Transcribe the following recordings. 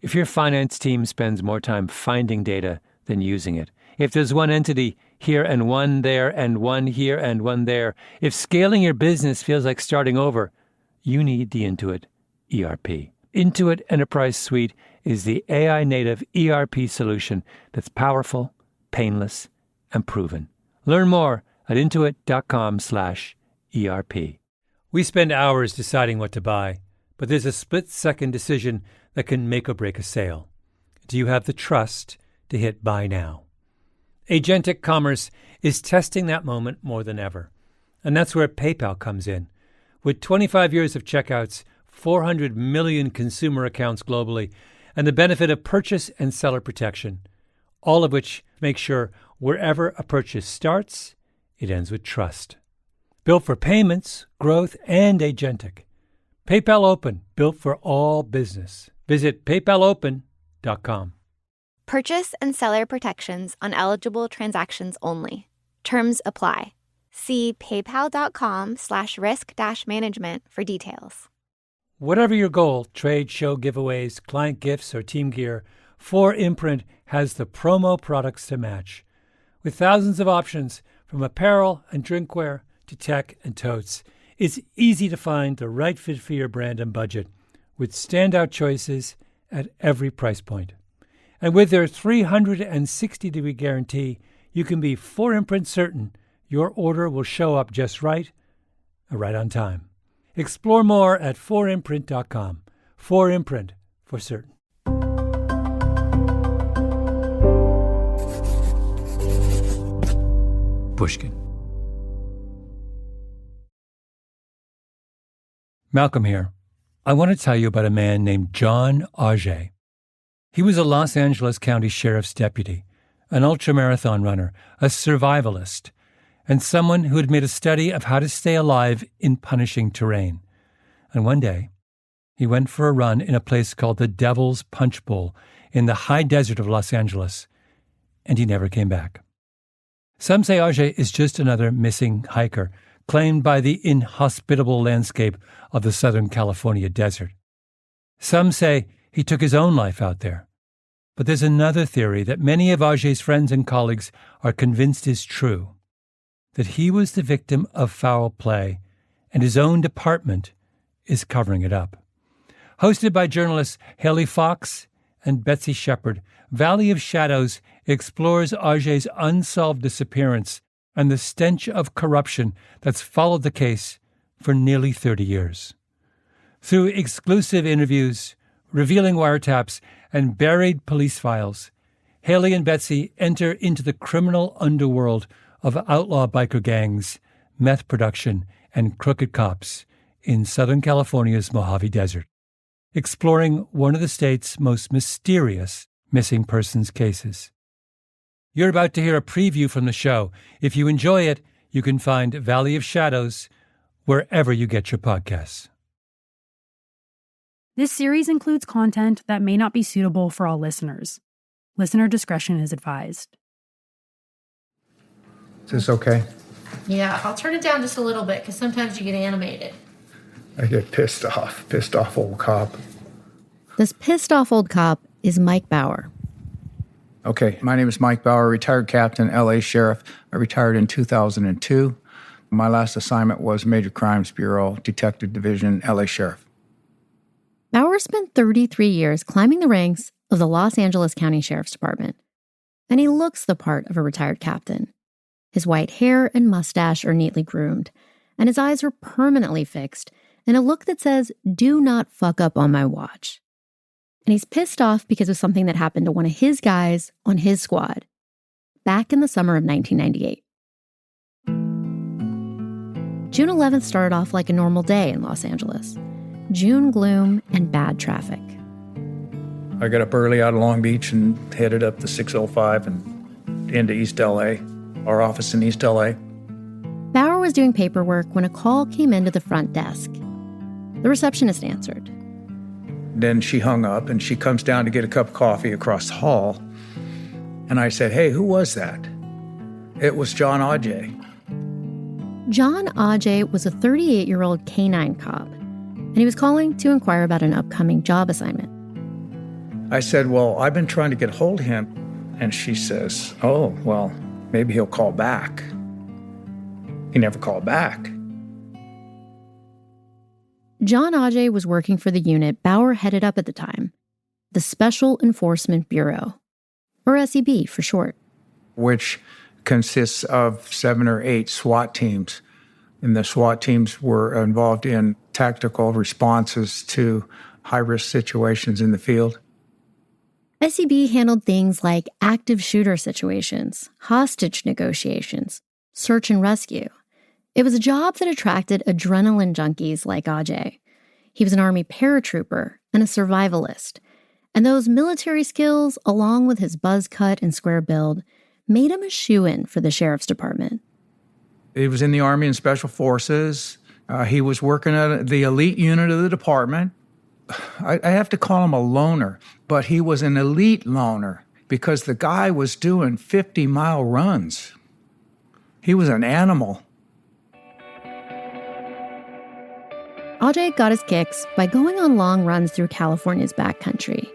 If your finance team spends more time finding data than using it, if there's one entity here and one there and one here and one there, if scaling your business feels like starting over, you need the Intuit ERP. Intuit Enterprise Suite is the AI-native ERP solution that's powerful, painless, and proven. Learn more at intuit.com/ERP. We spend hours deciding what to buy, but there's a split-second decision that can make or break a sale. Do you have the trust to hit buy now? Agentic commerce is testing that moment more than ever. And that's where PayPal comes in. With 25 years of checkouts, 400 million consumer accounts globally, and the benefit of purchase and seller protection, all of which make sure wherever a purchase starts, it ends with trust. Built for payments, growth, and agentic. PayPal Open, built for all business. Visit paypalopen.com. Purchase and seller protections on eligible transactions only. Terms apply. See paypal.com/risk-management for details. Whatever your goal, trade show giveaways, client gifts, or team gear, 4imprint has the promo products to match. With thousands of options, from apparel and drinkware to tech and totes, it's easy to find the right fit for your brand and budget, with standout choices at every price point. And with their 360-degree guarantee, you can be 4imprint certain your order will show up just right on time. Explore more at 4imprint.com. 4imprint for certain. Pushkin. Malcolm here. I want to tell you about a man named Jon Aujay. He was a Los Angeles County Sheriff's deputy, an ultramarathon runner, a survivalist, and someone who had made a study of how to stay alive in punishing terrain. And one day, he went for a run in a place called the Devil's Punchbowl in the high desert of Los Angeles, and he never came back. Some say Aujay is just another missing hiker, claimed by the inhospitable landscape of the Southern California desert. Some say he took his own life out there. But there's another theory that many of Aujay's friends and colleagues are convinced is true, that he was the victim of foul play, and his own department is covering it up. Hosted by journalists Hayley Fox and Betsy Shepard, Valley of Shadows explores Aujay's unsolved disappearance and the stench of corruption that's followed the case for nearly 30 years. Through exclusive interviews, revealing wiretaps, and buried police files, Hayley and Betsy enter into the criminal underworld of outlaw biker gangs, meth production, and crooked cops in Southern California's Mojave Desert, exploring one of the state's most mysterious missing persons cases. You're about to hear a preview from the show. If you enjoy it, you can find Valley of Shadows wherever you get your podcasts. This series includes content that may not be suitable for all listeners. Listener discretion is advised. Is this okay? Yeah, I'll turn it down just a little bit because sometimes you get animated. I get pissed off old cop. This pissed off old cop is Mike Bauer. Okay, my name is Mike Bauer, retired captain, LA Sheriff. I retired in 2002. My last assignment was Major Crimes Bureau, Detective Division, LA Sheriff. Bauer spent 33 years climbing the ranks of the Los Angeles County Sheriff's Department, and he looks the part of a retired captain. His white hair and mustache are neatly groomed, and his eyes are permanently fixed in a look that says, "Do not fuck up on my watch." And he's pissed off because of something that happened to one of his guys on his squad back in the summer of 1998. June 11th started off like a normal day in Los Angeles. June gloom and bad traffic. I got up early out of Long Beach and headed up the 605 and into East LA, our office in East LA. Bauer was doing paperwork when a call came into the front desk. The receptionist answered. Then she hung up and she comes down to get a cup of coffee across the hall. And I said, "Hey, who was that?" It was Jon Aujay. Jon Aujay was a 38-year-old canine cop, and he was calling to inquire about an upcoming job assignment. I said, well, I've been trying to get hold of him. And she says, oh, well, maybe he'll call back. He never called back. Jon Aujay was working for the unit Bauer headed up at the time, the Special Enforcement Bureau, or SEB for short. Which consists of 7 or 8 SWAT teams. And the SWAT teams were involved in tactical responses to high-risk situations in the field. SEB handled things like active shooter situations, hostage negotiations, search and rescue. It was a job that attracted adrenaline junkies like Aujay. He was an Army paratrooper and a survivalist. And those military skills, along with his buzz cut and square build, made him a shoo-in for the sheriff's department. He was in the Army and Special Forces. He was working at the elite unit of the department. I have to call him a loner, but he was an elite loner because the guy was doing 50-mile runs. He was an animal. Aujay got his kicks by going on long runs through California's backcountry.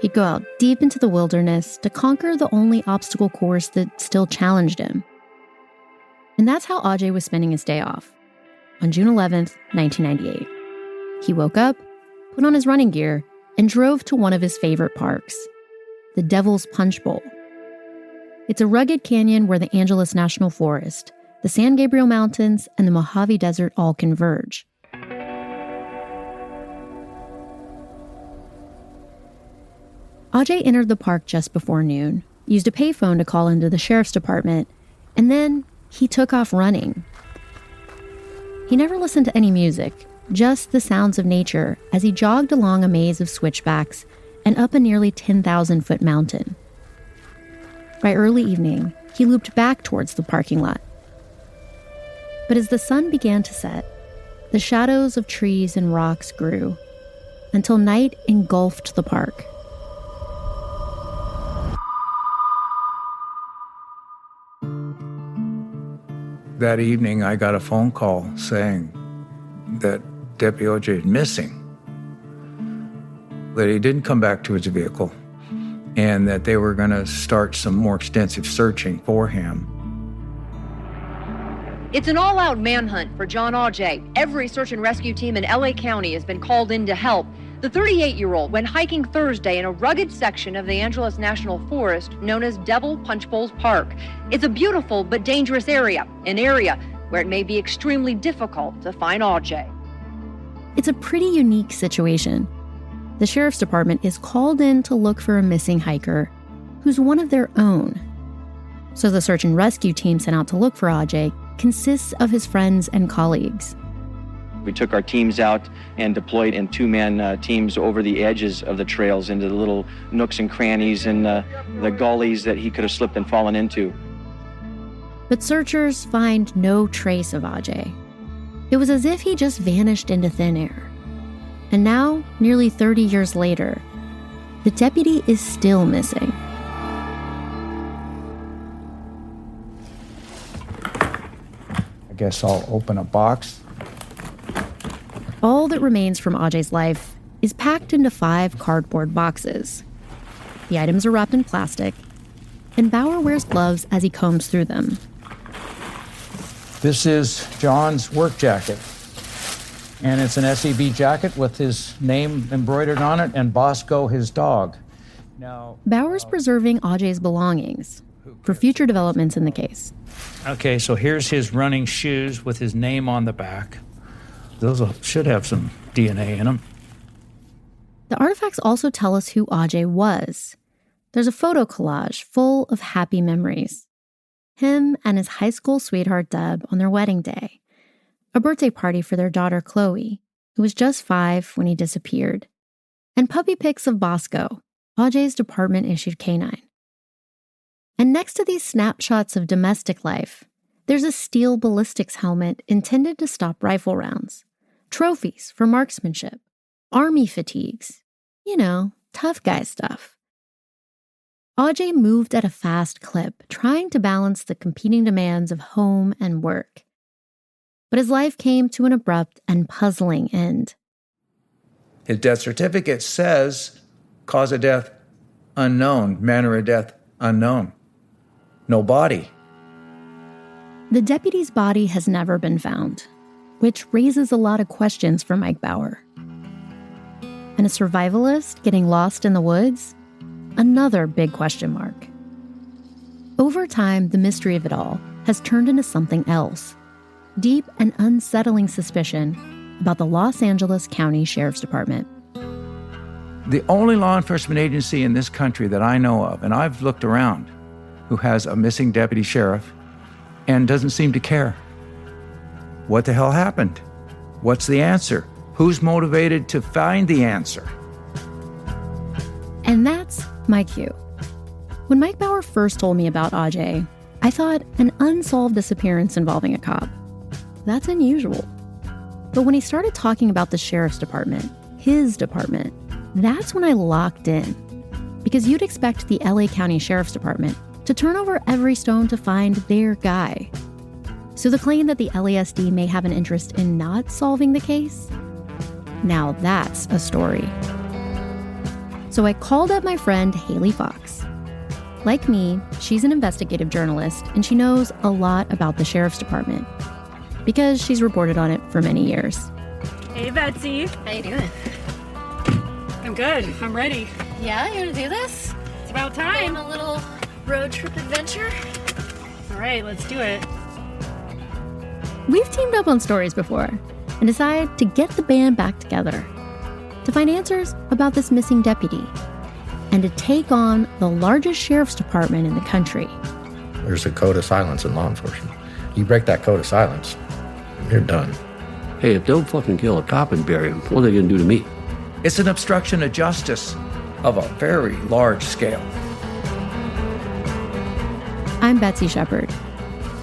He'd go out deep into the wilderness to conquer the only obstacle course that still challenged him. And that's how Aujay was spending his day off. On June 11th, 1998. He woke up, put on his running gear, and drove to one of his favorite parks, the Devil's Punchbowl. It's a rugged canyon where the Angeles National Forest, the San Gabriel Mountains, and the Mojave Desert all converge. Aujay entered the park just before noon, used a payphone to call into the sheriff's department, and then he took off running. He never listened to any music, just the sounds of nature as he jogged along a maze of switchbacks and up a nearly 10,000-foot mountain. By early evening, he looped back towards the parking lot. But as the sun began to set, the shadows of trees and rocks grew until night engulfed the park. That evening, I got a phone call saying that Deputy Aujay is missing, that he didn't come back to his vehicle, and that they were going to start some more extensive searching for him. It's an all-out manhunt for Jon Aujay. Every search and rescue team in LA County has been called in to help. The 38-year-old went hiking Thursday in a rugged section of the Angeles National Forest known as Devil Punchbowl's Park. It's a beautiful but dangerous area, an area where it may be extremely difficult to find Aujay. It's a pretty unique situation. The sheriff's department is called in to look for a missing hiker who's one of their own. So the search and rescue team sent out to look for Aujay consists of his friends and colleagues. We took our teams out and deployed in 2-man teams over the edges of the trails into the little nooks and crannies and the gullies that he could have slipped and fallen into. But searchers find no trace of Aujay. It was as if he just vanished into thin air. And now, nearly 30 years later, the deputy is still missing. I guess I'll open a box. All that remains from Aujay's life is packed into 5 cardboard boxes. The items are wrapped in plastic, and Bauer wears gloves as he combs through them. This is John's work jacket, and it's an SEB jacket with his name embroidered on it and Bosco, his dog. Now, Bauer's preserving Aujay's belongings for future developments in the case. okay, so here's his running shoes with his name on the back. Those should have some DNA in them. The artifacts also tell us who Aujay was. There's a photo collage full of happy memories. Him and his high school sweetheart Deb on their wedding day, a birthday party for their daughter Chloe, who was just 5 when he disappeared, and puppy pics of Bosco, Aujay's department-issued canine. And next to these snapshots of domestic life, there's a steel ballistics helmet intended to stop rifle rounds, trophies for marksmanship, army fatigues, tough guy stuff. Aujay moved at a fast clip, trying to balance the competing demands of home and work. But his life came to an abrupt and puzzling end. His death certificate says Cause of death, unknown. Manner of death, unknown. No body. The deputy's body has never been found, which raises a lot of questions for Mike Bauer. And a survivalist getting lost in the woods? Another big question mark. Over time, the mystery of it all has turned into something else. Deep and unsettling suspicion about the Los Angeles County Sheriff's Department. The only law enforcement agency in this country that I know of, and I've looked around, who has a missing deputy sheriff and doesn't seem to care. What the hell happened? What's the answer? Who's motivated to find the answer? And that's my cue. When Mike Bauer first told me about Aujay, I thought an unsolved disappearance involving a cop. That's unusual. But when he started talking about the sheriff's department, his department, that's when I locked in. Because you'd expect the LA County Sheriff's Department to turn over every stone to find their guy. So the claim that the LASD may have an interest in not solving the case? Now that's a story. So I called up my friend Hayley Fox. Like me, she's an investigative journalist, and she knows a lot about the Sheriff's Department because she's reported on it for many years. Hey, Betsy. How you doing? I'm good. I'm ready. Yeah, you want to do this? It's about Going time. a little road trip adventure? All right, let's do it. We've teamed up on stories before and decided to get the band back together to find answers about this missing deputy and to take on the largest sheriff's department in the country. There's a code of silence in law enforcement. You break that code of silence, you're done. Hey, if they'll fucking kill a cop and bury him, what are they gonna do to me? It's an obstruction of justice of a very large scale. I'm Betsy Shepard.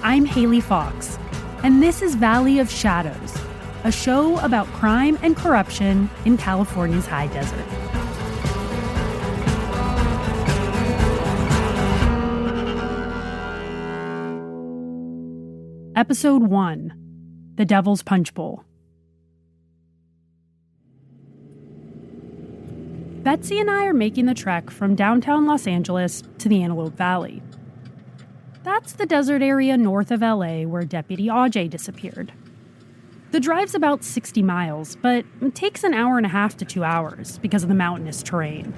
I'm Hayley Fox, and this is Valley of Shadows, a show about crime and corruption in California's high desert. Episode 1, The Devil's Punchbowl. Betsy and I are making the trek from downtown Los Angeles to the Antelope Valley. That's the desert area north of LA where Deputy Aujay disappeared. The drive's about 60 miles, but it takes an hour and a half to 2 hours because of the mountainous terrain.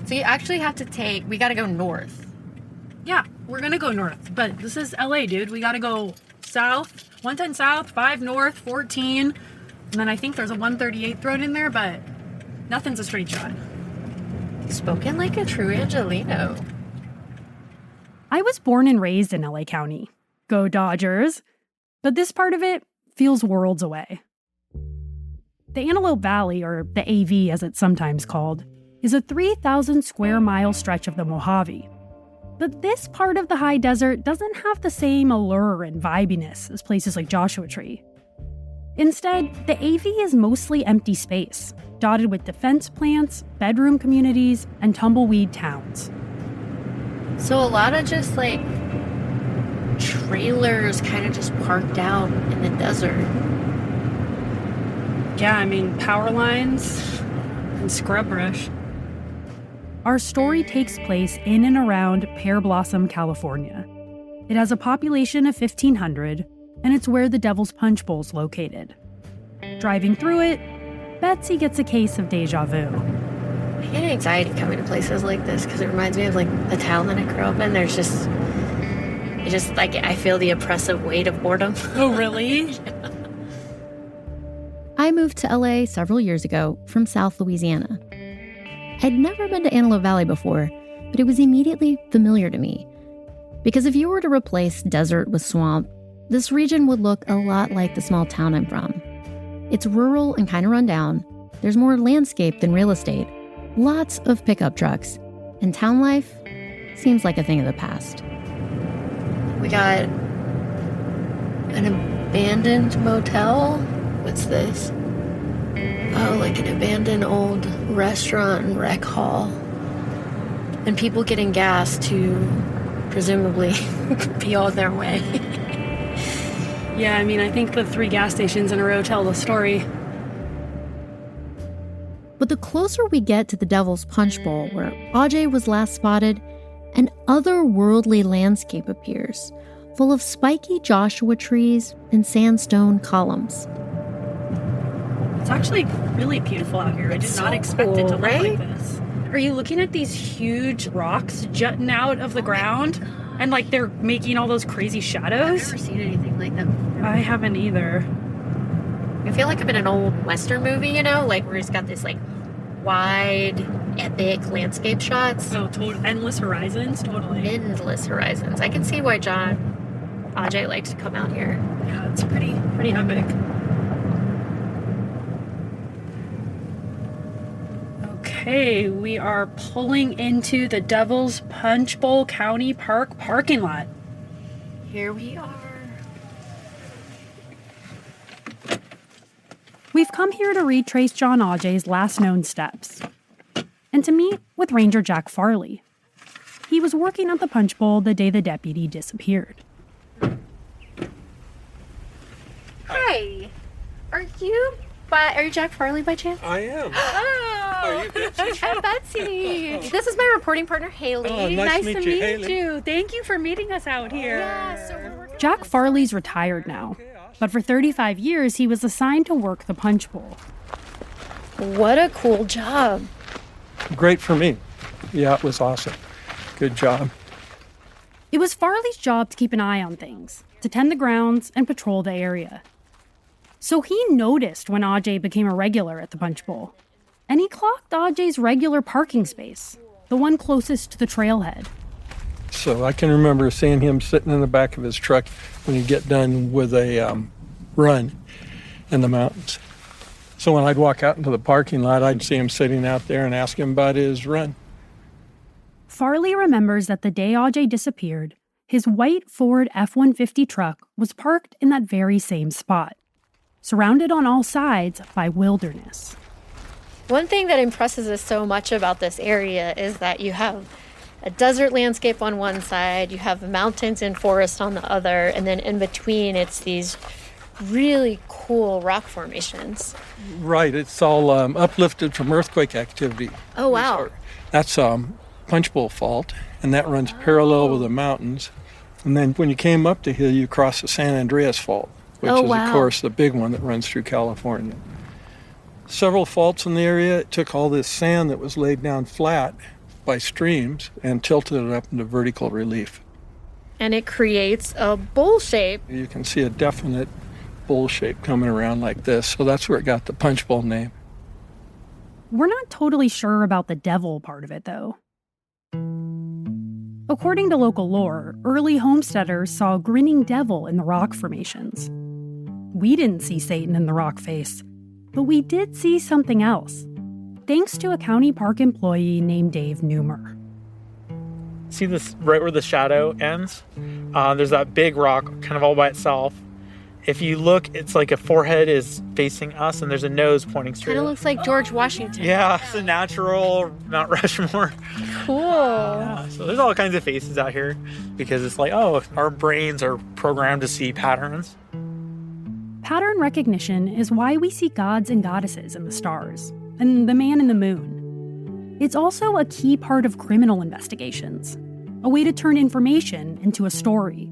So you actually have to we gotta go north. Yeah, we're gonna go north, but this is LA, dude. We gotta go south, 110 south, 5 north, 14, and then I think there's a 138 thrown in there, but nothing's a straight shot. Spoken like a true Angelino. I was born and raised in LA County. Go Dodgers! But this part of it feels worlds away. The Antelope Valley, or the AV as it's sometimes called, is a 3,000 square mile stretch of the Mojave. But this part of the high desert doesn't have the same allure and vibiness as places like Joshua Tree. Instead, the AV is mostly empty space, dotted with defense plants, bedroom communities, and tumbleweed towns. So a lot of just like trailers kind of just parked out in the desert. Yeah, I mean, power lines and scrub brush. Our story takes place in and around Pear Blossom, California. It has a population of 1,500, and it's where the Devil's Punchbowl's located. Driving through it, Betsy gets a case of deja vu. I get anxiety coming to places like this because it reminds me of like the town that I grew up in. I feel the oppressive weight of boredom. Oh, really? I moved to LA several years ago from South Louisiana. I'd never been to Antelope Valley before, but it was immediately familiar to me. Because if you were to replace desert with swamp, this region would look a lot like the small town I'm from. It's rural and kind of run down. There's more landscape than real estate. Lots of pickup trucks. And town life seems like a thing of the past. We got an abandoned motel. What's this? Oh, like an abandoned old restaurant and rec hall. And people getting gas to presumably be on their way. Yeah, I mean, I think the 3 gas stations in a row tell the story. But the closer we get to the Devil's Punchbowl, where Aujay was last spotted, an otherworldly landscape appears, full of spiky Joshua trees and sandstone columns. It's actually really beautiful out here. I did not expect it to look like this. Are you looking at these huge rocks jutting out of the ground? And like they're making all those crazy shadows? I've never seen anything like that before. I haven't either. I feel like I'm in an old Western movie, you know, like where it's got this like wide, epic landscape shots. Oh, endless horizons, totally. Endless horizons. I can see why Jon Aujay likes to come out here. Yeah, it's pretty epic. Okay, we are pulling into the Devil's Punchbowl County Park parking lot. Here we are. We've come here to retrace Jon Aujay's last known steps and to meet with Ranger Jack Farley. He was working at the Punchbowl the day the deputy disappeared. Hi. Are you Jack Farley by chance? I am. Oh. Are you Betsy? I'm Betsy. This is my reporting partner, Hayley. Oh, nice to meet you, Hayley. Thank you for meeting us out here. Yeah, so we're working. Jack Farley's retired now, but for 35 years he was assigned to work the Punchbowl. What a cool job. Great for me. Yeah, it was awesome. Good job. It was Farley's job to keep an eye on things, to tend the grounds and patrol the area. So he noticed when Aujay became a regular at the Punchbowl, and he clocked Aujay's regular parking space, the one closest to the trailhead. So I can remember seeing him sitting in the back of his truck when he'd get done with a run in the mountains. So when I'd walk out into the parking lot, I'd see him sitting out there and ask him about his run. Farley remembers that the day Aujay disappeared, his white Ford F-150 truck was parked in that very same spot, surrounded on all sides by wilderness. One thing that impresses us so much about this area is that you have a desert landscape on one side, you have mountains and forest on the other, and then in between it's these really cool rock formations. Right, it's all uplifted from earthquake activity. Oh, wow. That's Punchbowl Fault, and that runs parallel with the mountains. And then when you came up the hill, you cross the San Andreas Fault, which is, of course, the big one that runs through California. Several faults in the area. It took all this sand that was laid down flat by streams and tilted it up into vertical relief. And it creates a bowl shape. You can see a definite bowl shape coming around like this, so that's where it got the Punchbowl name. We're not totally sure about the devil part of it, though. According to local lore, early homesteaders saw a grinning devil in the rock formations. We didn't see Satan in the rock face, but we did see something else, thanks to a county park employee named Dave Newmer. See this right where the shadow ends? There's that big rock kind of all by itself. If you look, it's like a forehead is facing us and there's a nose pointing straight. Kind of looks like George Washington. Yeah, it's a natural Mount Rushmore. Cool. Yeah, so there's all kinds of faces out here because it's like, oh, our brains are programmed to see patterns. Pattern recognition is why we see gods and goddesses in the stars, and the man in the moon. It's also a key part of criminal investigations, a way to turn information into a story.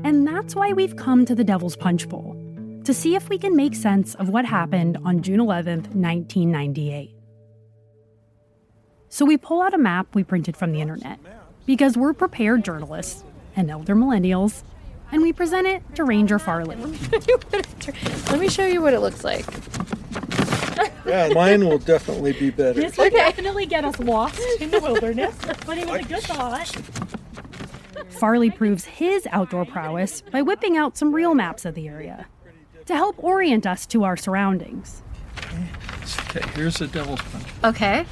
And that's why we've come to the Devil's Punchbowl, to see if we can make sense of what happened on June 11th, 1998. So we pull out a map we printed from the internet, because we're prepared journalists and elder millennials, and we present it to Ranger Farley. Let me show you what it looks like. Yeah, mine will definitely be better. This will definitely get us lost in the wilderness, but it was a good thought. Farley proves his outdoor prowess by whipping out some real maps of the area to help orient us to our surroundings. Okay, here's the Devil's Punch. Okay.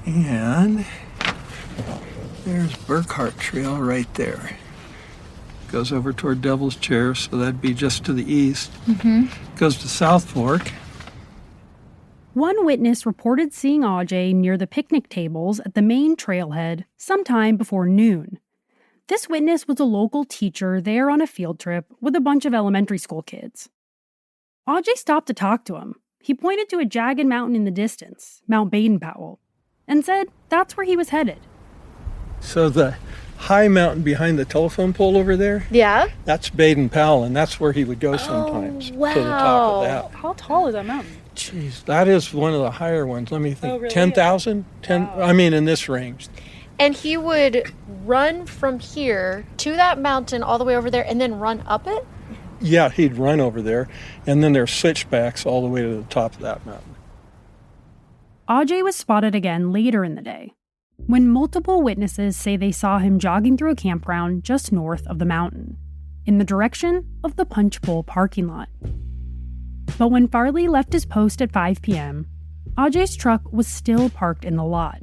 And there's Burkhart Trail right there. Goes over toward Devil's Chair, so that'd be just to the east. Goes to South Fork. One witness reported seeing Aujay near the picnic tables at the main trailhead sometime before noon. This witness was a local teacher there on a field trip with a bunch of elementary school kids. Aujay stopped to talk to him. he pointed to a jagged mountain in the distance, Mount Baden-Powell, and said that's where he was headed. So the high mountain behind the telephone pole over there, Yeah? that's Baden-Powell, and that's where he would go sometimes, wow. to the top of that. How tall is that mountain? Jeez, that is one of the higher ones. Let me think. Oh, really? 10,000? Wow. I mean, in this range. And he would run from here to that mountain all the way over there and then run up it? Yeah, he'd run over there, and then there's switchbacks all the way to the top of that mountain. Aujay was spotted again later in the day, when multiple witnesses say they saw him jogging through a campground just north of the mountain, in the direction of the Punchbowl parking lot. But when Farley left his post at 5 p.m., Aujay's truck was still parked in the lot,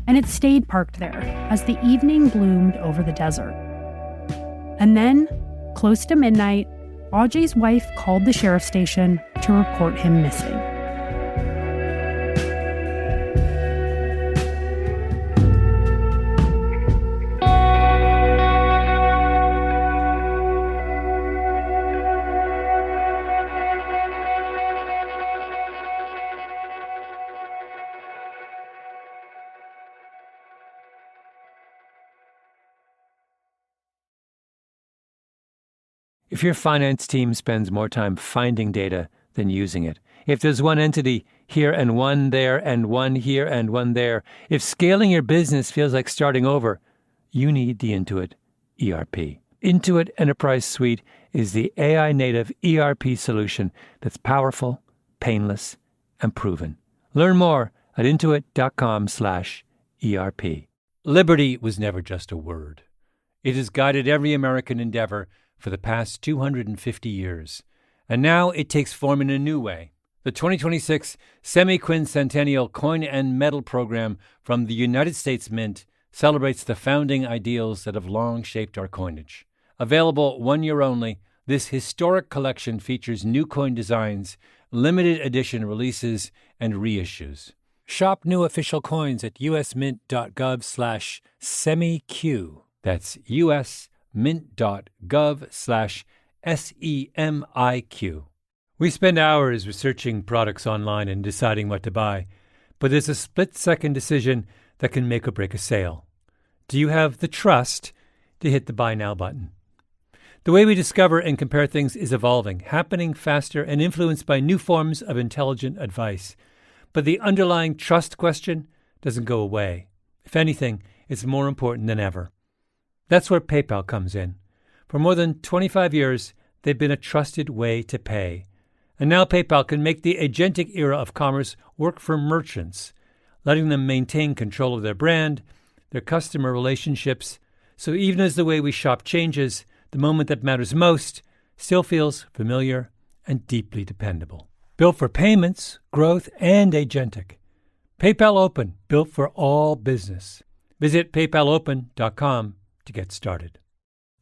and it stayed parked there as the evening bloomed over the desert. And then, close to midnight, Aujay's wife called the sheriff's station to report him missing. If your finance team spends more time finding data than using it, if there's one entity here and one there and one here and one there, if scaling your business feels like starting over, you need the Intuit ERP. Intuit Enterprise Suite is the AI-native ERP solution that's powerful, painless, and proven. Learn more at intuit.com/ERP. Liberty was never just a word. It has guided every American endeavor for the past 250 years. And now it takes form in a new way. The 2026 Semi-Quincentennial Coin and Medal Program from the United States Mint celebrates the founding ideals that have long shaped our coinage. Available 1 year only, this historic collection features new coin designs, limited edition releases, and reissues. Shop new official coins at usmint.gov/semiq. That's usmint.gov/SEMIQ. We spend hours researching products online and deciding what to buy, but there's a split-second decision that can make or break a sale. Do you have the trust to hit the buy now button? The way we discover and compare things is evolving, happening faster and influenced by new forms of intelligent advice. But the underlying trust question doesn't go away. If anything, it's more important than ever. That's where PayPal comes in. For more than 25 years, they've been a trusted way to pay. And now PayPal can make the agentic era of commerce work for merchants, letting them maintain control of their brand, their customer relationships, so even as the way we shop changes, the moment that matters most still feels familiar and deeply dependable. Built for payments, growth, and agentic. PayPal Open, built for all business. Visit paypalopen.com to get started.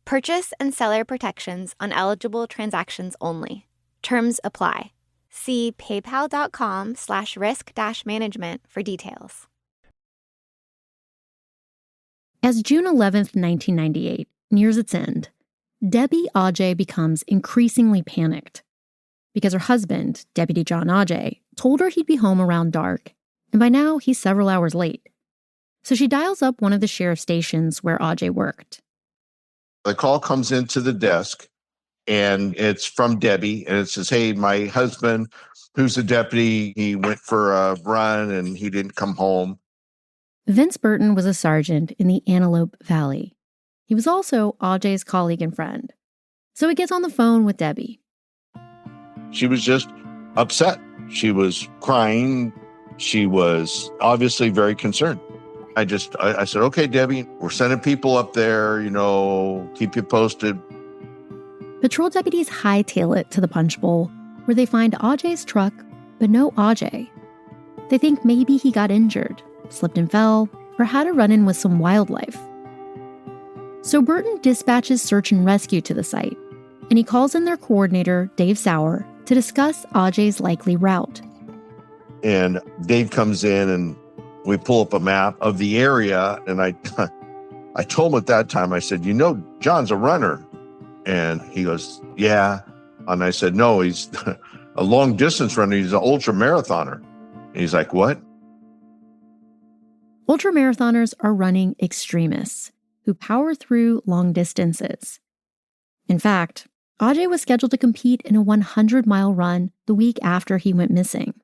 Purchase and seller protections on eligible transactions only. Terms apply. See paypal.com/risk-management for details. As June 11th, 1998 nears its end, Debbie Aujay becomes increasingly panicked because her husband, Deputy Jon Aujay, told her he'd be home around dark, and by now he's several hours late. So she dials up one of the sheriff's stations where Aujay worked. The call comes into the desk, and it's from Debbie, and it says, "Hey, my husband, who's a deputy, he went for a run, and he didn't come home." Vince Burton was a sergeant in the Antelope Valley. He was also Aujay's colleague and friend. So he gets on the phone with Debbie. She was just upset. She was crying. She was obviously very concerned. I said, "Okay, Debbie, we're sending people up there, keep you posted." Patrol deputies hightail it to the Punchbowl, where they find Aujay's truck, but no Aujay. They think maybe he got injured, slipped and fell, or had a run-in with some wildlife. So Burton dispatches search and rescue to the site, and he calls in their coordinator, Dave Sauer, to discuss Aujay's likely route. And Dave comes in, and we pull up a map of the area, and I told him at that time, I said, John's a runner. And he goes, "Yeah." And I said, "No, a long distance runner. He's an ultra marathoner. And he's like, what? Ultramarathoners are running extremists who power through long distances. In fact, Aujay was scheduled to compete in a 100-mile run the week after he went missing.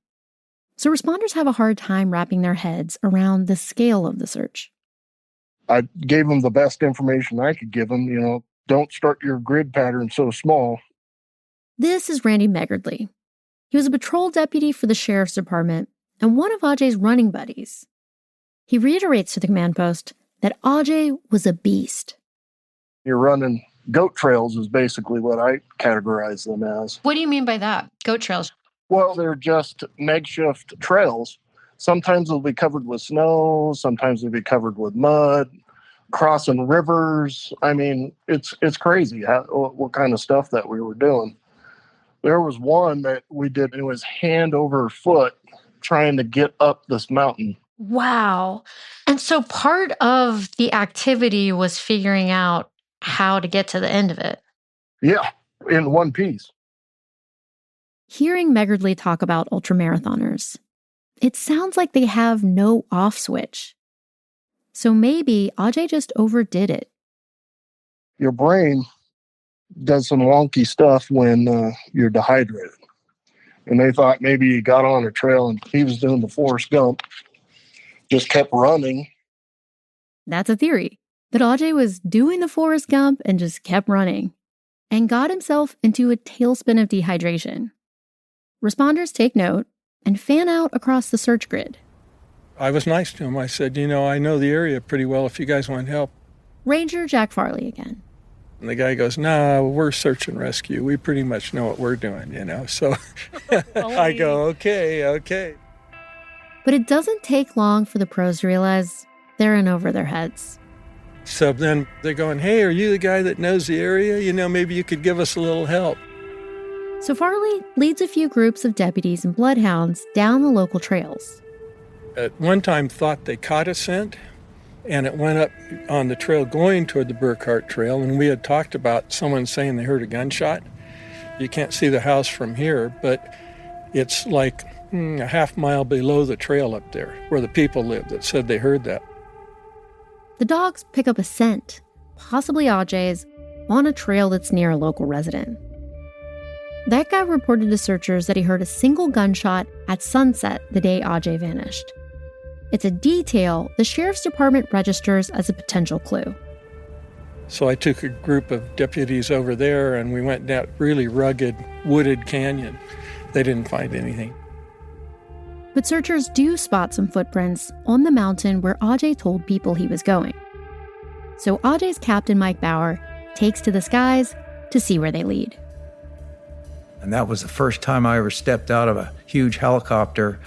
So responders have a hard time wrapping their heads around the scale of the search. I gave them the best information I could give them, don't start your grid pattern so small. This is Randy Megardly. He was a patrol deputy for the sheriff's department and one of Aujay's running buddies. He reiterates to the command post that Aujay was a beast. You're running goat trails is basically what I categorize them as. What do you mean by that? Goat trails? Well, they're just makeshift trails. Sometimes they'll be covered with snow. Sometimes they'll be covered with mud, crossing rivers. I mean, it's crazy what kind of stuff that we were doing. There was one that we did, and it was hand over foot trying to get up this mountain. Wow. And so part of the activity was figuring out how to get to the end of it. Yeah, in one piece. Hearing Megardly talk about ultramarathoners, it sounds like they have no off switch. So maybe Aujay just overdid it. Your brain does some wonky stuff when you're dehydrated. And they thought maybe he got on a trail and he was doing the Forrest Gump, just kept running. That's a theory, that Aujay was doing the Forrest Gump and just kept running, and got himself into a tailspin of dehydration. Responders take note and fan out across the search grid. I was nice to him. I said, I know the area pretty well if you guys want help. Ranger Jack Farley again. And the guy goes, nah, we're search and rescue. We pretty much know what we're doing, So I go, okay. But it doesn't take long for the pros to realize they're in over their heads. So then they're going, hey, are you the guy that knows the area? Maybe you could give us a little help. So Farley leads a few groups of deputies and bloodhounds down the local trails. At one time thought they caught a scent, and it went up on the trail going toward the Burkhart Trail, and we had talked about someone saying they heard a gunshot. You can't see the house from here, but it's like a half mile below the trail up there where the people live that said they heard that. The dogs pick up a scent, possibly Aujay's, on a trail that's near a local resident. That guy reported to searchers that he heard a single gunshot at sunset the day Aujay vanished. It's a detail the sheriff's department registers as a potential clue. So I took a group of deputies over there, and we went down really rugged, wooded canyon. They didn't find anything. But searchers do spot some footprints on the mountain where Aujay told people he was going. So Aujay's captain, Mike Bauer, takes to the skies to see where they lead. And that was the first time I ever stepped out of a huge helicopter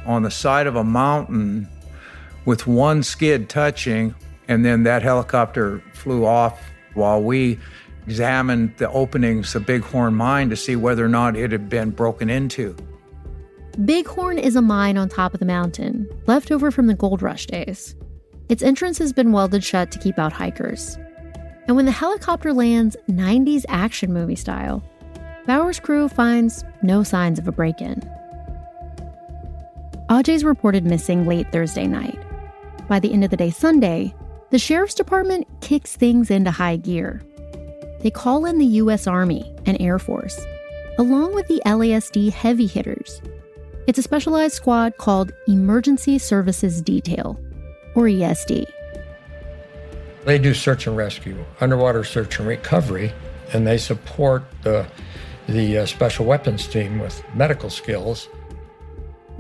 on the side of a mountain with one skid touching, and then that helicopter flew off while we examined the openings of Bighorn Mine to see whether or not it had been broken into. Bighorn is a mine on top of the mountain, left over from the gold rush days. Its entrance has been welded shut to keep out hikers. And when the helicopter lands 90s action movie style, Bauer's crew finds no signs of a break-in. Aujay's reported missing late Thursday night. By the end of the day Sunday, the sheriff's department kicks things into high gear. They call in the U.S. Army and Air Force, along with the LASD heavy hitters. It's a specialized squad called Emergency Services Detail, or ESD. They do search and rescue, underwater search and recovery, and they support the special weapons team with medical skills.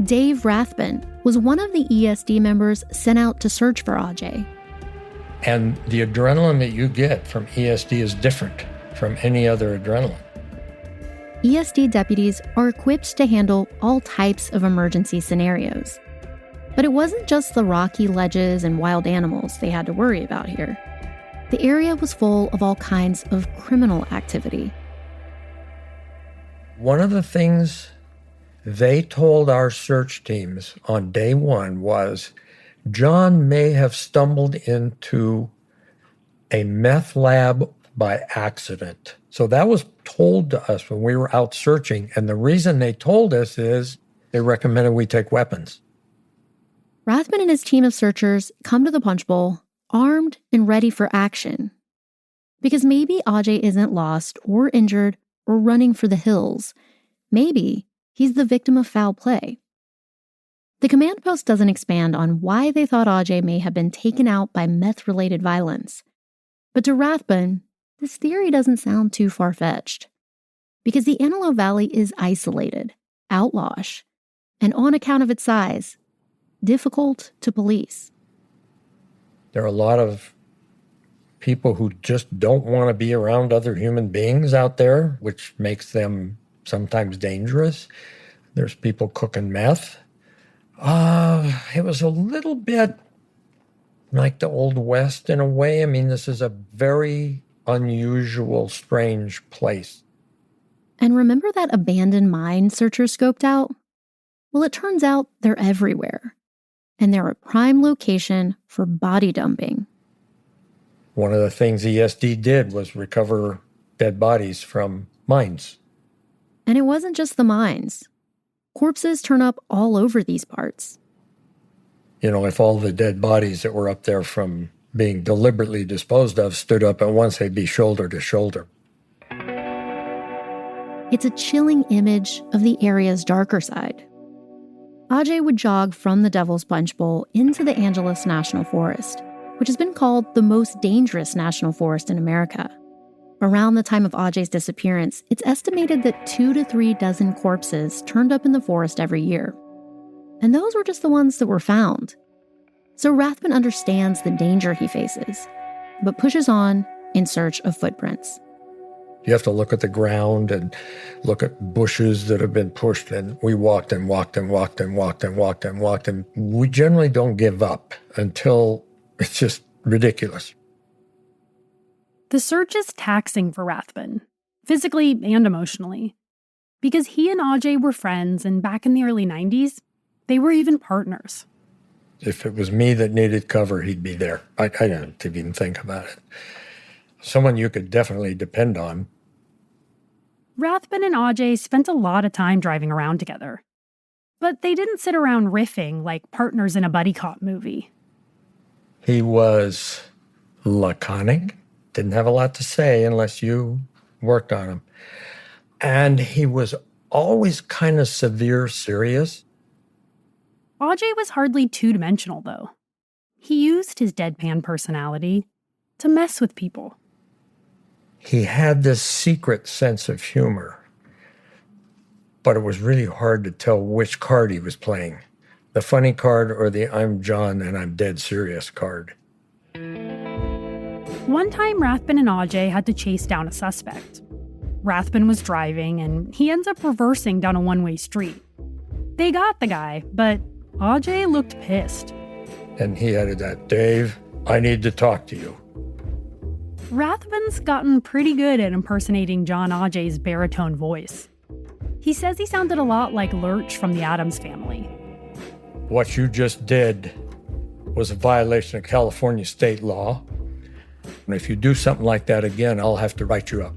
Dave Rathbun was one of the ESD members sent out to search for Aujay. And the adrenaline that you get from ESD is different from any other adrenaline. ESD deputies are equipped to handle all types of emergency scenarios. But it wasn't just the rocky ledges and wild animals they had to worry about here. The area was full of all kinds of criminal activity. One of the things they told our search teams on day one was Jon may have stumbled into a meth lab by accident. So that was told to us when we were out searching. And the reason they told us is they recommended we take weapons. Rathbun and his team of searchers come to the Punchbowl armed and ready for action. Because maybe Aujay isn't lost or injured or running for the hills. Maybe he's the victim of foul play. The command post doesn't expand on why they thought Aujay may have been taken out by meth-related violence. But to Rathbun, this theory doesn't sound too far-fetched. Because the Antelope Valley is isolated, outlawish, and on account of its size, difficult to police. There are a lot of people who just don't want to be around other human beings out there, which makes them sometimes dangerous. There's people cooking meth. It was a little bit like the Old West in a way. I mean, this is a very unusual, strange place. And remember that abandoned mine searchers scoped out? Well, it turns out they're everywhere. And they're a prime location for body dumping. One of the things ESD did was recover dead bodies from mines. And it wasn't just the mines. Corpses turn up all over these parts. You know, if all the dead bodies that were up there from being deliberately disposed of stood up at once, they'd be shoulder to shoulder. It's a chilling image of the area's darker side. Aujay would jog from the Devil's Punchbowl into the Angeles National Forest, which has been called the most dangerous national forest in America. Around the time of Aujay's disappearance, it's estimated that 2 to 3 dozen corpses turned up in the forest every year. And those were just the ones that were found. So Rathbun understands the danger he faces, but pushes on in search of footprints. You have to look at the ground and look at bushes that have been pushed, and we walked and walked and walked and walked and walked and walked, and we generally don't give up until it's just ridiculous. The search is taxing for Rathbun, physically and emotionally, because he and Aujay were friends, and back in the early 90s, they were even partners. If it was me that needed cover, he'd be there. I didn't even think about it. Someone you could definitely depend on. Rathbun and Aujay spent a lot of time driving around together. But they didn't sit around riffing like partners in a buddy cop movie. He was laconic, didn't have a lot to say unless you worked on him. And he was always kind of severe serious. Aujay was hardly two-dimensional, though. He used his deadpan personality to mess with people. He had this secret sense of humor, but it was really hard to tell which card he was playing, the funny card or the I'm Jon and I'm dead serious card. One time, Rathbun and Aujay had to chase down a suspect. Rathbun was driving, and he ends up reversing down a one-way street. They got the guy, but Aujay looked pissed. And he added that, "Dave, I need to talk to you." Rathbun's gotten pretty good at impersonating Jon Aujay's baritone voice. He says he sounded a lot like Lurch from the Addams Family. What you just did was a violation of California state law. And if you do something like that again, I'll have to write you up.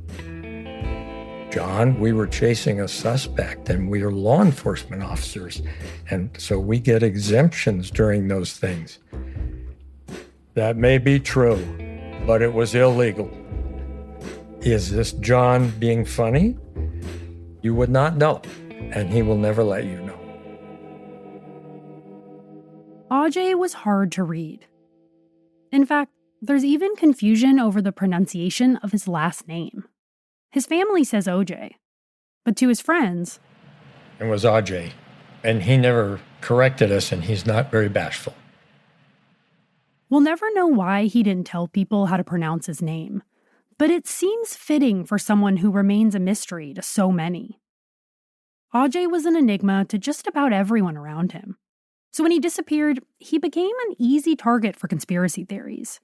John, we were chasing a suspect and we are law enforcement officers. And so we get exemptions during those things. That may be true, but it was illegal. Is this John being funny? You would not know, and he will never let you know. Aujay was hard to read. In fact, there's even confusion over the pronunciation of his last name. His family says Aujay, but to his friends, it was Aujay, and he never corrected us, and he's not very bashful. We'll never know why he didn't tell people how to pronounce his name, but it seems fitting for someone who remains a mystery to so many. Aujay was an enigma to just about everyone around him. So when he disappeared, he became an easy target for conspiracy theories.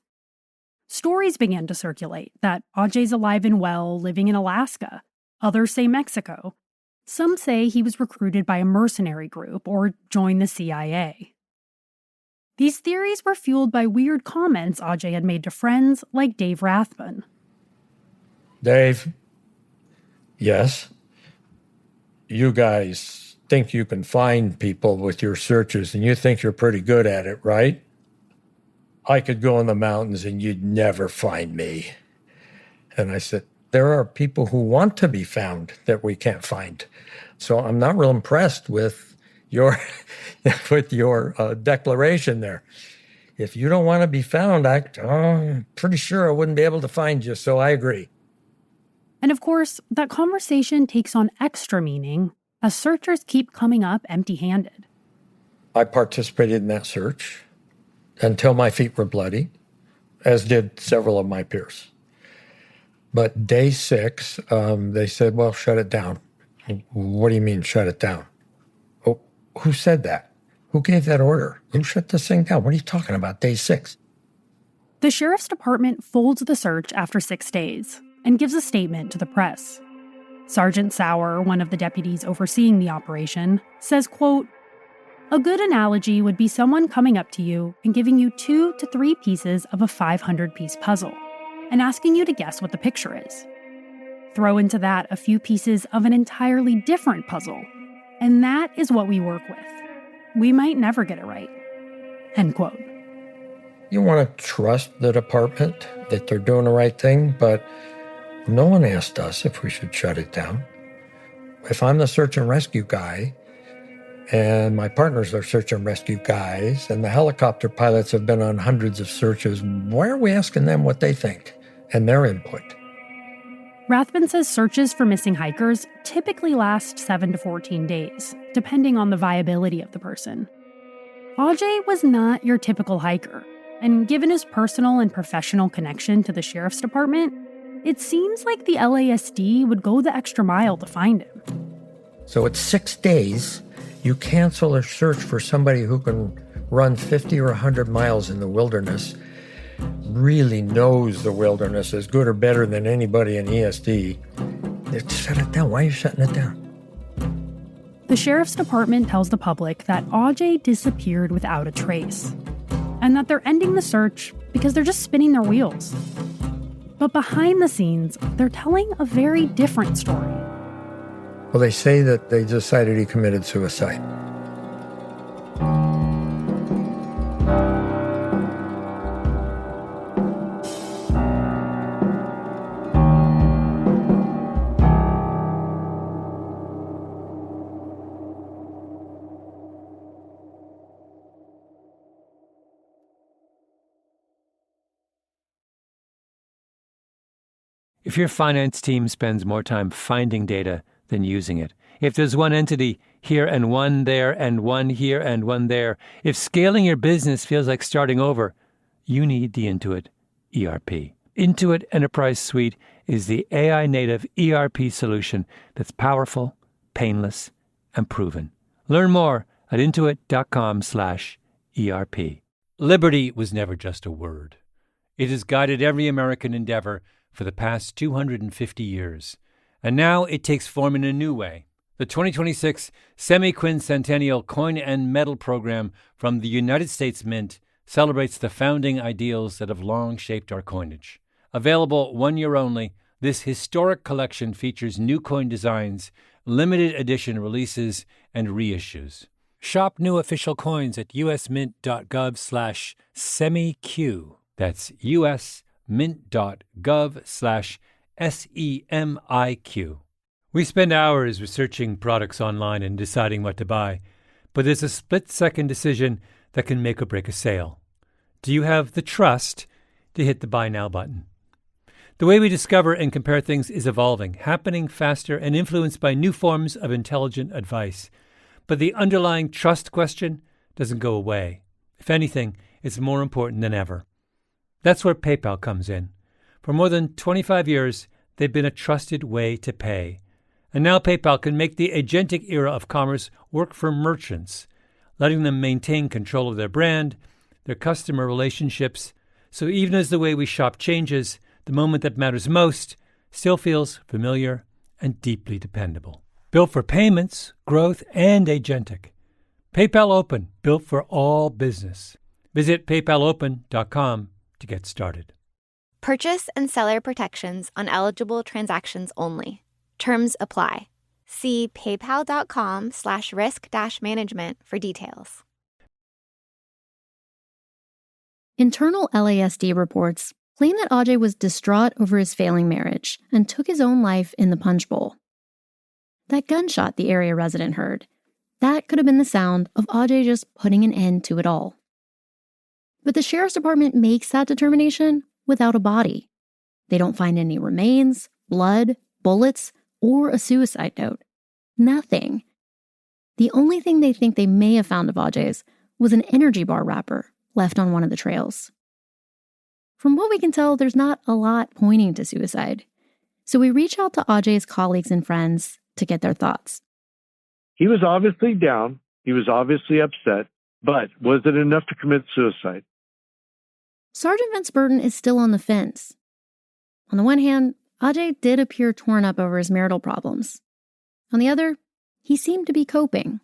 Stories began to circulate that Aujay's alive and well, living in Alaska. Others say Mexico. Some say he was recruited by a mercenary group or joined the CIA. These theories were fueled by weird comments Aujay had made to friends like Dave Rathbun. Dave, Yes. You guys think you can find people with your searches, and you think you're pretty good at it, right? I could go in the mountains and you'd never find me. And I said, there are people who want to be found that we can't find. So I'm not real impressed with your declaration there. If you don't want to be found, I'm pretty sure I wouldn't be able to find you, so I agree. And of course, that conversation takes on extra meaning as searchers keep coming up empty-handed. I participated in that search until my feet were bloody, as did several of my peers. But day 6, they said, well, shut it down. What do you mean, shut it down? Oh, who said that? Who gave that order? You shut this thing down. What are you talking about, day 6? The sheriff's department folds the search after 6 days and gives a statement to the press. Sergeant Sauer, one of the deputies overseeing the operation, says, quote, "A good analogy would be someone coming up to you and giving you 2 to 3 pieces of a 500-piece puzzle and asking you to guess what the picture is. Throw into that a few pieces of an entirely different puzzle, and that is what we work with. We might never get it right." End quote. You want to trust the department that they're doing the right thing, but no one asked us if we should shut it down. If I'm the search and rescue guy, and my partners are search and rescue guys, and the helicopter pilots have been on hundreds of searches, why are we asking them what they think and their input? Rathbun says searches for missing hikers typically last 7 to 14 days, depending on the viability of the person. Aujay was not your typical hiker, and given his personal and professional connection to the sheriff's department, it seems like the LASD would go the extra mile to find him. So it's 6 days, you cancel a search for somebody who can run 50 or 100 miles in the wilderness, really knows the wilderness as good or better than anybody in ESD. Shut it down. Why are you shutting it down? The sheriff's department tells the public that Aujay disappeared without a trace, and that they're ending the search because they're just spinning their wheels. But behind the scenes, they're telling a very different story. Well, they say that they decided he committed suicide. If your finance team spends more time finding data than using it, if there's one entity here and one there and one here and one there, if scaling your business feels like starting over, you need the Intuit ERP. Intuit Enterprise Suite is the AI-native ERP solution that's powerful, painless, and proven. Learn more at intuit.com/ERP. Liberty was never just a word. It has guided every American endeavor for the past 250 years. And now it takes form in a new way. The 2026 Semi-Quincentennial Coin and Medal Program from the United States Mint celebrates the founding ideals that have long shaped our coinage. Available 1 year only, this historic collection features new coin designs, limited edition releases, and reissues. Shop new official coins at usmint.gov/semiq. That's usmint.gov/SEMIQ. We spend hours researching products online and deciding what to buy, but there's a split-second decision that can make or break a sale. Do you have the trust to hit the Buy Now button? The way we discover and compare things is evolving, happening faster and influenced by new forms of intelligent advice. But the underlying trust question doesn't go away. If anything, it's more important than ever. That's where PayPal comes in. For more than 25 years, they've been a trusted way to pay. And now PayPal can make the agentic era of commerce work for merchants, letting them maintain control of their brand, their customer relationships. So even as the way we shop changes, the moment that matters most still feels familiar and deeply dependable. Built for payments, growth, and agentic. PayPal Open, built for all business. Visit paypalopen.com to get started. Purchase and seller protections on eligible transactions only. Terms apply. See paypal.com/risk-management for details. Internal LASD reports claim that Aujay was distraught over his failing marriage and took his own life in the Punchbowl. That gunshot the area resident heard, that could have been the sound of Aujay just putting an end to it all. But the sheriff's department makes that determination without a body. They don't find any remains, blood, bullets, or a suicide note. Nothing. The only thing they think they may have found of Aujay's was an energy bar wrapper left on one of the trails. From what we can tell, there's not a lot pointing to suicide. So we reach out to Aujay's colleagues and friends to get their thoughts. He was obviously down. He was obviously upset. But was it enough to commit suicide? Sergeant Vince Burton is still on the fence. On the one hand, Aujay did appear torn up over his marital problems. On the other, he seemed to be coping.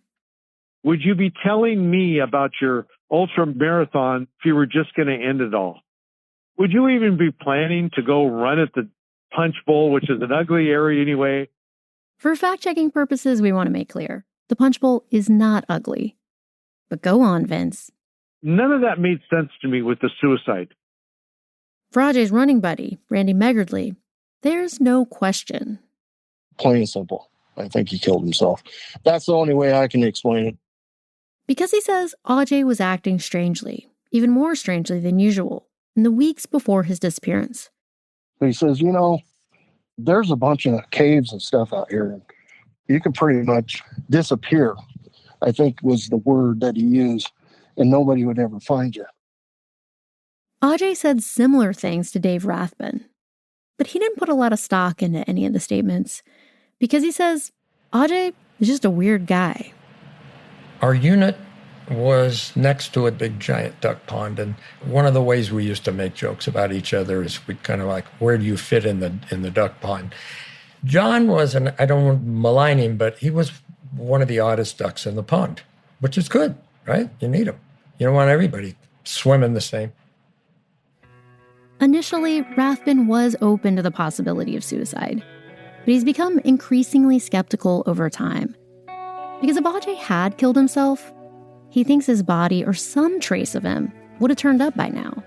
Would you be telling me about your ultra marathon if you were just going to end it all? Would you even be planning to go run at the Punchbowl, which is an ugly area anyway? For fact-checking purposes, we want to make clear, the Punchbowl is not ugly. But go on, Vince. None of that made sense to me with the suicide. For Aujay's running buddy, Randy Meggardly, there's no question. Plain and simple. I think he killed himself. That's the only way I can explain it. Because he says Aujay was acting strangely, even more strangely than usual, in the weeks before his disappearance. He says, there's a bunch of caves and stuff out here. And you can pretty much disappear, I think was the word that he used, and nobody would ever find you. Aujay said similar things to Dave Rathbun, but he didn't put a lot of stock into any of the statements because he says Aujay is just a weird guy. Our unit was next to a big giant duck pond, and one of the ways we used to make jokes about each other is we kind of like, where do you fit in the duck pond? Jon was, I don't want to malign him, but he was one of the oddest ducks in the pond, which is good, right? You need them. You don't want everybody swimming the same. Initially, Rathbun was open to the possibility of suicide, but he's become increasingly skeptical over time. Because if Aujay had killed himself, he thinks his body or some trace of him would have turned up by now.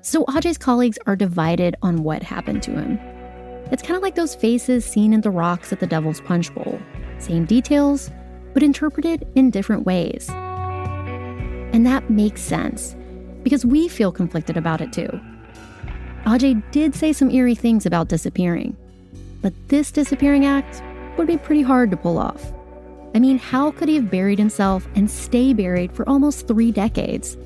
So Aujay's colleagues are divided on what happened to him. It's kind of like those faces seen in the rocks at the Devil's Punchbowl. Same details, but interpreted in different ways. And that makes sense, because we feel conflicted about it too. Aujay did say some eerie things about disappearing, but this disappearing act would be pretty hard to pull off. I mean, how could he have buried himself and stay buried for almost 3 decades?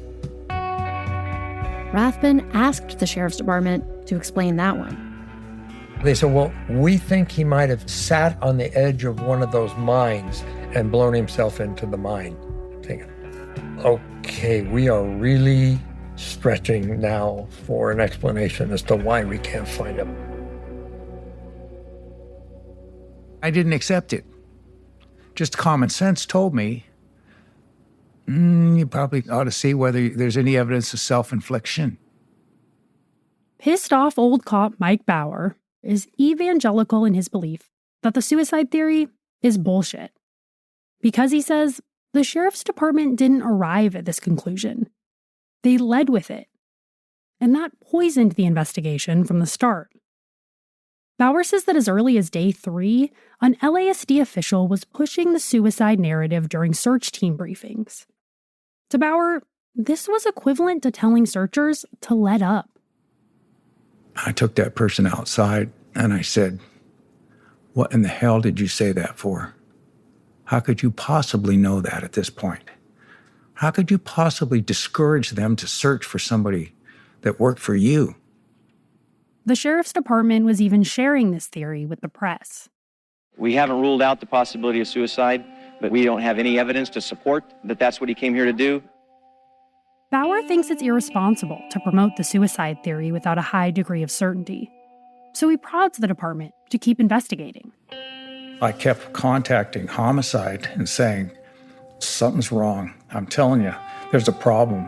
Rathbun asked the sheriff's department to explain that one. They said, well, we think he might have sat on the edge of one of those mines and blown himself into the mine. Thinking, okay, we are really stretching now for an explanation as to why we can't find him. I didn't accept it. Just common sense told me, you probably ought to see whether there's any evidence of self-infliction. Pissed off old cop Mike Bauer is evangelical in his belief that the suicide theory is bullshit. Because he says the sheriff's department didn't arrive at this conclusion. They led with it. And that poisoned the investigation from the start. Bauer says that as early as day 3, an LASD official was pushing the suicide narrative during search team briefings. To Bauer, this was equivalent to telling searchers to let up. I took that person outside and I said, what in the hell did you say that for? How could you possibly know that at this point? How could you possibly discourage them to search for somebody that worked for you? The sheriff's department was even sharing this theory with the press. We haven't ruled out the possibility of suicide, but we don't have any evidence to support that that's what he came here to do. Bauer thinks it's irresponsible to promote the suicide theory without a high degree of certainty. So he prods the department to keep investigating. I kept contacting homicide and saying, something's wrong. I'm telling you, there's a problem.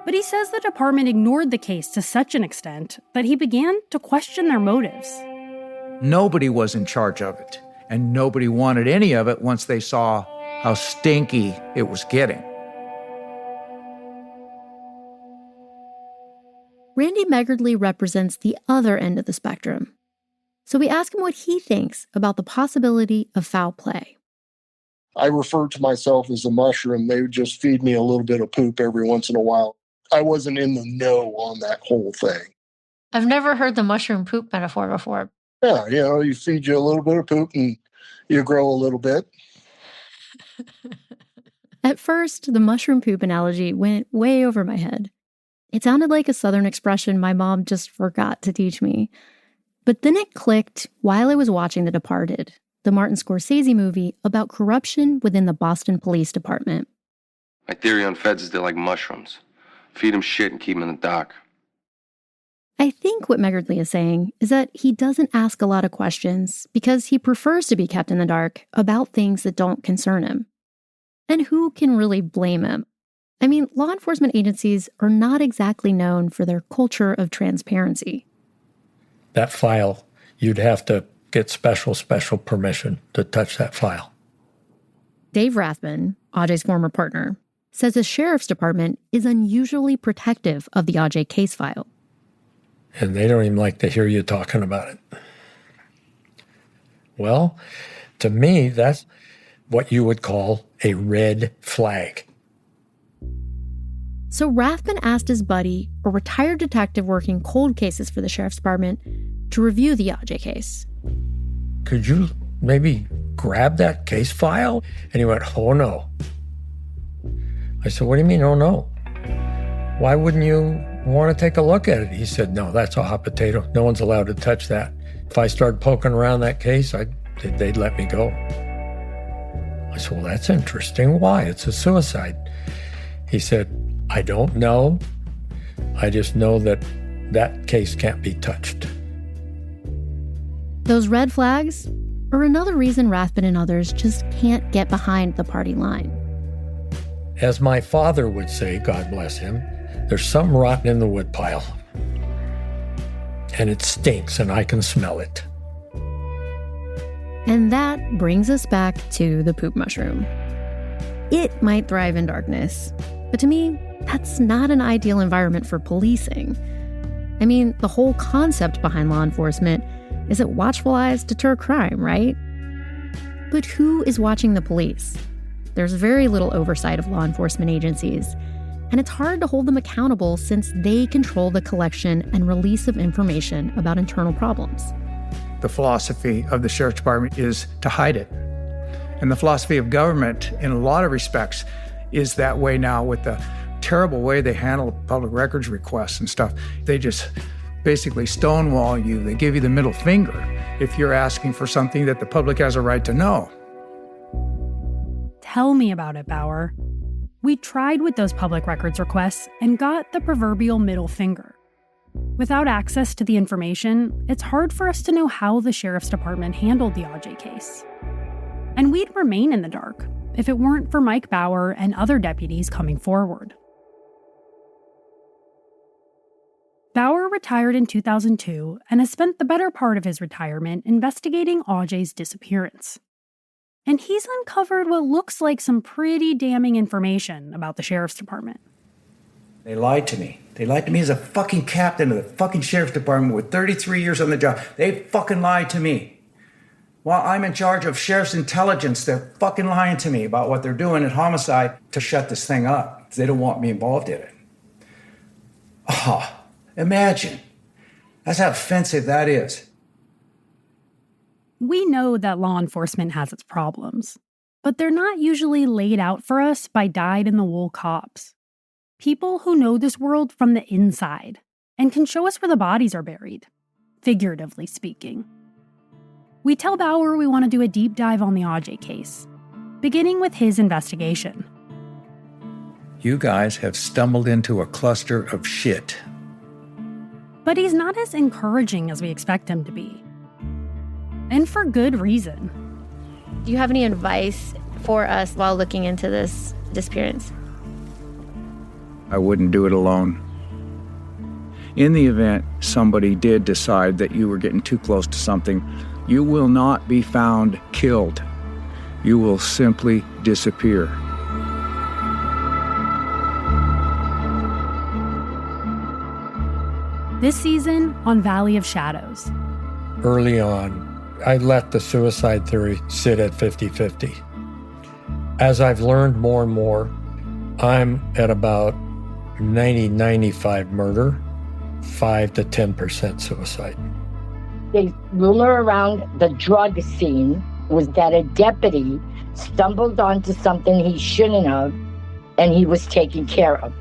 But he says the department ignored the case to such an extent that he began to question their motives. Nobody was in charge of it, and nobody wanted any of it once they saw how stinky it was getting. Randy Meggardly represents the other end of the spectrum. So we ask him what he thinks about the possibility of foul play. I refer to myself as a mushroom. They would just feed me a little bit of poop every once in a while. I wasn't in the know on that whole thing. I've never heard the mushroom poop metaphor before. Yeah, you feed you a little bit of poop and you grow a little bit. At first, the mushroom poop analogy went way over my head. It sounded like a Southern expression my mom just forgot to teach me. But then it clicked while I was watching The Departed, the Martin Scorsese movie about corruption within the Boston Police Department. My theory on feds is they're like mushrooms. Feed them shit and keep them in the dock. I think what Meggardly is saying is that he doesn't ask a lot of questions because he prefers to be kept in the dark about things that don't concern him. And who can really blame him? I mean, law enforcement agencies are not exactly known for their culture of transparency. That file, you'd have to get special permission to touch that file. Dave Rathman, Aujay's former partner, says the sheriff's department is unusually protective of the Aujay case file. And they don't even like to hear you talking about it. Well, to me, that's what you would call a red flag. So Rathman asked his buddy, a retired detective working cold cases for the sheriff's department, to review the Aujay case. Could you maybe grab that case file? And he went, oh no. I said, what do you mean, oh no? Why wouldn't you want to take a look at it? He said, no, that's a hot potato. No one's allowed to touch that. If I started poking around that case, they'd let me go. I said, well, that's interesting. Why? It's a suicide. He said, I don't know. I just know that that case can't be touched. Those red flags are another reason Rathman and others just can't get behind the party line. As my father would say, God bless him, there's something rotten in the woodpile. And it stinks, and I can smell it. And that brings us back to the poop mushroom. It might thrive in darkness, but to me, that's not an ideal environment for policing. I mean, the whole concept behind law enforcement is that watchful eyes deter crime, right? But who is watching the police? There's very little oversight of law enforcement agencies, and it's hard to hold them accountable since they control the collection and release of information about internal problems. The philosophy of the sheriff's department is to hide it. And the philosophy of government, in a lot of respects, is that way now with the terrible way they handle public records requests and stuff. They just basically stonewall you. They give you the middle finger if you're asking for something that the public has a right to know. Tell me about it, Bauer. We tried with those public records requests and got the proverbial middle finger. Without access to the information, it's hard for us to know how the sheriff's department handled the Aujay case. And we'd remain in the dark if it weren't for Mike Bauer and other deputies coming forward. Bauer retired in 2002 and has spent the better part of his retirement investigating Aujay's disappearance. And he's uncovered what looks like some pretty damning information about the sheriff's department. They lied to me. They lied to me as a fucking captain of the fucking sheriff's department with 33 years on the job. They fucking lied to me. While I'm in charge of sheriff's intelligence, they're fucking lying to me about what they're doing at homicide to shut this thing up. They don't want me involved in it. Oh, imagine. That's how offensive that is. We know that law enforcement has its problems, but they're not usually laid out for us by dyed-in-the-wool cops. People who know this world from the inside and can show us where the bodies are buried, figuratively speaking. We tell Bauer we want to do a deep dive on the Aujay case, beginning with his investigation. You guys have stumbled into a cluster of shit. But he's not as encouraging as we expect him to be. And for good reason. Do you have any advice for us while looking into this disappearance? I wouldn't do it alone. In the event somebody did decide that you were getting too close to something, You will not be found killed. You will simply disappear. This season on Valley of Shadows. Early on, I let the suicide theory sit at 50-50. As I've learned more and more, I'm at about 90-95 murder, 5 to 10% suicide. The rumor around the drug scene was that a deputy stumbled onto something he shouldn't have, and he was taken care of.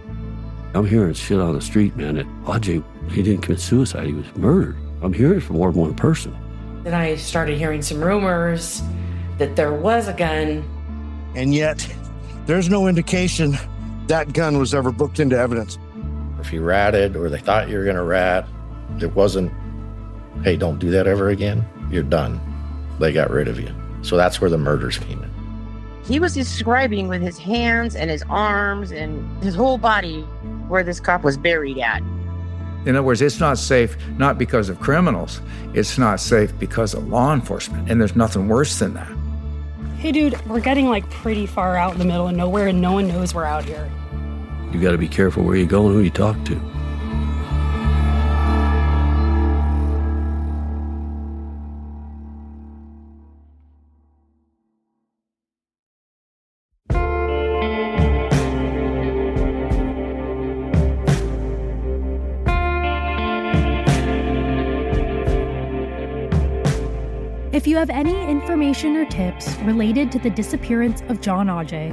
I'm hearing shit on the street, man, that Aujay, he didn't commit suicide, he was murdered. I'm hearing it from more than one person. Then I started hearing some rumors that there was a gun. And yet, there's no indication that gun was ever booked into evidence. If you ratted or they thought you were going to rat, it wasn't, hey, don't do that ever again. You're done. They got rid of you. So that's where the murders came in. He was describing with his hands and his arms and his whole body where this cop was buried at. In other words, it's not safe not because of criminals. It's not safe because of law enforcement. And there's nothing worse than that. Hey, dude, we're getting pretty far out in the middle of nowhere and no one knows we're out here. You got to be careful where you go and who you talk to. If you have any information or tips related to the disappearance of Jon Aujay,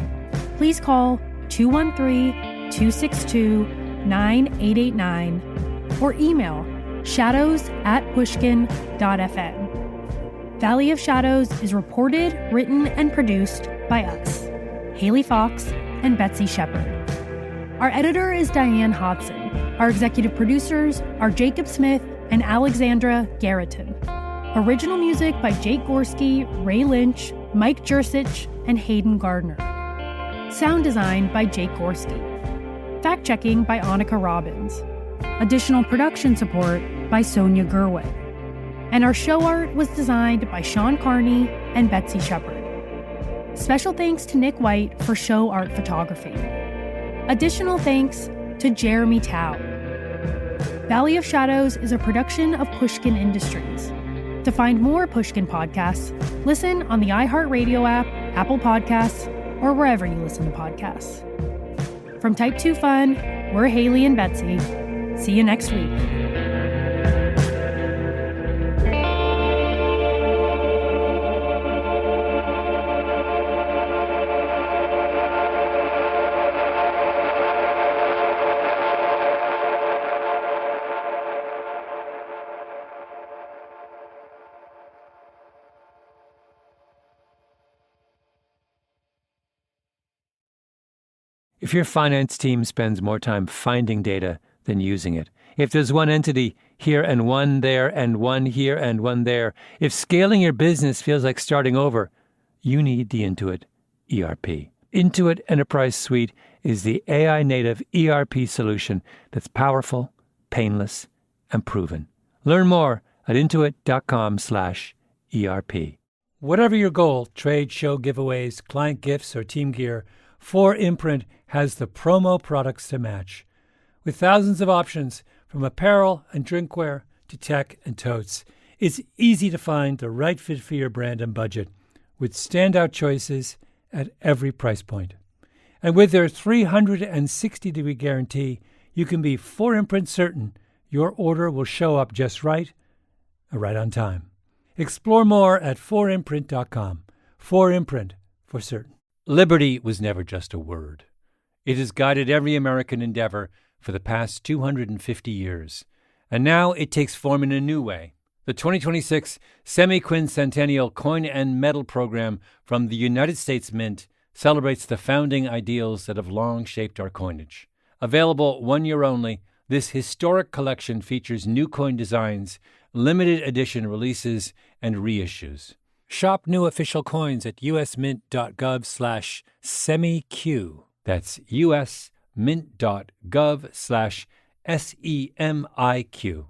please call 213-262-9889 or email shadows@pushkin.fm. Valley of Shadows is reported, written, and produced by us, Hayley Fox and Betsy Shepard. Our editor is Diane Hodson. Our executive producers are Jacob Smith and Alexandra Garreton. Original music by Jake Gorski, Ray Lynch, Mike Jersich, and Hayden Gardner. Sound design by Jake Gorski. Fact-checking by Annika Robbins. Additional production support by Sonia Gerwig. And our show art was designed by Sean Carney and Betsy Shepard. Special thanks to Nick White for show art photography. Additional thanks to Jeremy Tao. Valley of Shadows is a production of Pushkin Industries. To find more Pushkin podcasts, listen on the iHeartRadio app, Apple Podcasts, or wherever you listen to podcasts. From Type 2 Fun, we're Hayley and Betsy. See you next week. If your finance team spends more time finding data than using it, if there's one entity here and one there and one here and one there, if scaling your business feels like starting over, you need the Intuit ERP. Intuit Enterprise Suite is the AI-native ERP solution that's powerful, painless, and proven. Learn more at intuit.com/ERP. Whatever your goal, trade show giveaways, client gifts, or team gear, 4imprint has the promo products to match. With thousands of options, from apparel and drinkware to tech and totes, it's easy to find the right fit for your brand and budget, with standout choices at every price point. And with their 360-degree guarantee, you can be 4imprint certain your order will show up just right on time. Explore more at 4imprint.com. 4imprint for certain. Liberty was never just a word. It has guided every American endeavor for the past 250 years. And now it takes form in a new way. The 2026 Semi-Quincentennial Coin and Medal Program from the United States Mint celebrates the founding ideals that have long shaped our coinage. Available 1 year only, this historic collection features new coin designs, limited edition releases, and reissues. Shop new official coins at usmint.gov/semiq. That's usmint.gov/SEMIQ.